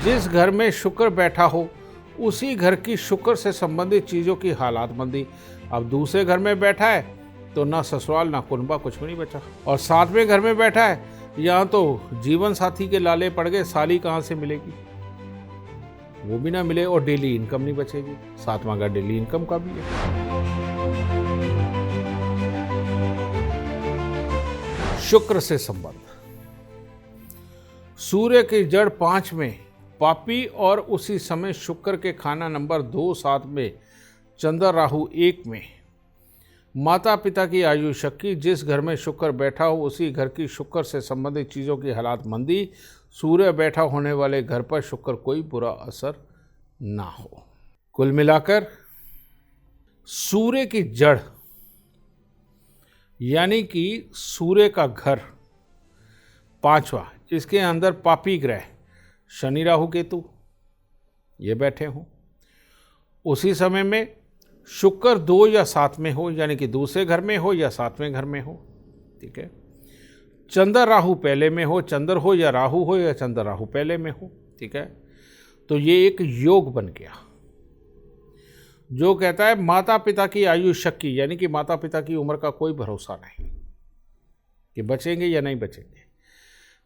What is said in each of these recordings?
जिस घर में शुक्र बैठा हो उसी घर की शुक्र से संबंधित चीज़ों की हालातमंदी। अब दूसरे घर में बैठा है तो ना ससुराल ना कुनबा, कुछ भी नहीं बचा। और सातवें घर में बैठा है, यहाँ तो जीवन साथी के लाले पड़ गए, साली कहाँ से मिलेगी, वो भी ना मिले, और डेली इनकम नहीं बचेगी। सातवां घर डेली इनकम का भी है। शुक्र से संबंध। सूर्य की जड़ 5 में पापी और उसी समय शुक्र के खाना नंबर 2 7 में चंद्र राहु 1 में। माता पिता की आयु शक्ति। जिस घर में शुक्र बैठा हो उसी घर की शुक्र से संबंधित चीज़ों की हालातमंदी। सूर्य बैठा होने वाले घर पर शुक्र कोई बुरा असर ना हो। कुल मिलाकर सूर्य की जड़ यानी कि सूर्य का घर 5वां, इसके अंदर पापी ग्रह शनि राहु केतु ये बैठे हों, उसी समय में शुक्र 2 या 7 में हो, यानी कि दूसरे घर में हो या 7वें घर में हो, ठीक है। चंद्र राहु पहले में हो, चंद्र हो या राहु हो या चंद्र राहु पहले में हो, ठीक है। तो ये एक योग बन गया जो कहता है माता पिता की आयु शक्ति, यानी कि माता पिता की उम्र का कोई भरोसा नहीं कि बचेंगे या नहीं बचेंगे।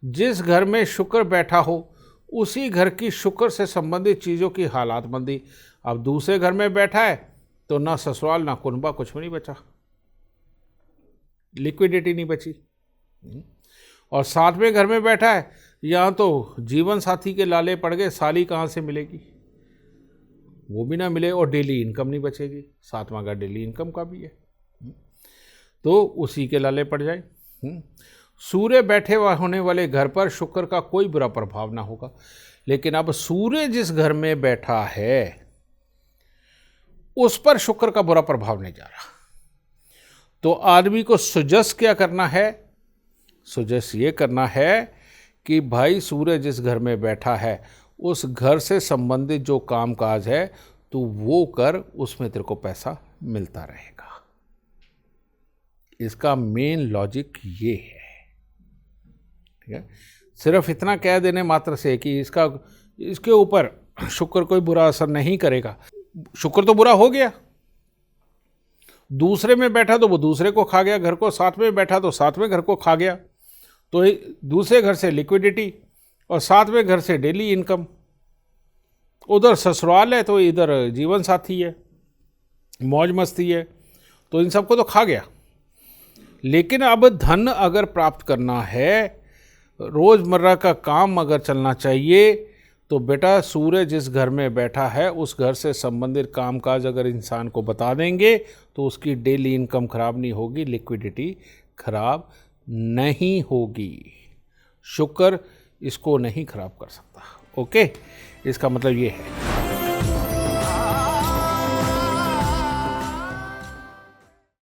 जिस घर में शुक्र बैठा हो उसी घर की शुक्र से संबंधित चीज़ों की हालातमंदी। अब दूसरे घर में बैठा है तो ना ससुराल ना कुनबा, कुछ भी नहीं बचा, लिक्विडिटी नहीं बची। और 7वें घर में बैठा है, यहाँ तो जीवन साथी के लाले पड़ गए, साली कहाँ से मिलेगी, वो भी ना मिले, और डेली इनकम नहीं बचेगी। 7वां घर डेली इनकम का भी है, तो उसी के लाले पड़ जाए। सूर्य बैठे होने वाले घर पर शुक्र का कोई बुरा प्रभाव ना होगा। लेकिन अब सूर्य जिस घर में बैठा है उस पर शुक्र का बुरा प्रभाव नहीं जा रहा, तो आदमी को सुजस क्या करना है, सुजस ये करना है कि भाई सूर्य जिस घर में बैठा है उस घर से संबंधित जो काम काज है तो वो कर, उसमें तेरे को पैसा मिलता रहेगा। इसका मेन लॉजिक ये है, ठीक है। सिर्फ इतना कह देने मात्र से कि इसके ऊपर शुक्र कोई बुरा असर नहीं करेगा। शुक्र तो बुरा हो गया, दूसरे में बैठा तो वो दूसरे को खा गया घर को, 7वें बैठा तो 7वें घर को खा गया, तो दूसरे घर से लिक्विडिटी और 7वें घर से डेली इनकम। उधर ससुराल है तो इधर जीवन साथी है, मौज मस्ती है, तो इन सबको तो खा गया। लेकिन अब धन अगर प्राप्त करना है, रोज़मर्रा का काम अगर चलना चाहिए, तो बेटा सूर्य जिस घर में बैठा है उस घर से संबंधित कामकाज अगर इंसान को बता देंगे तो उसकी डेली इनकम खराब नहीं होगी, लिक्विडिटी खराब नहीं होगी। शुक्र इसको नहीं खराब कर सकता। ओके, इसका मतलब ये है।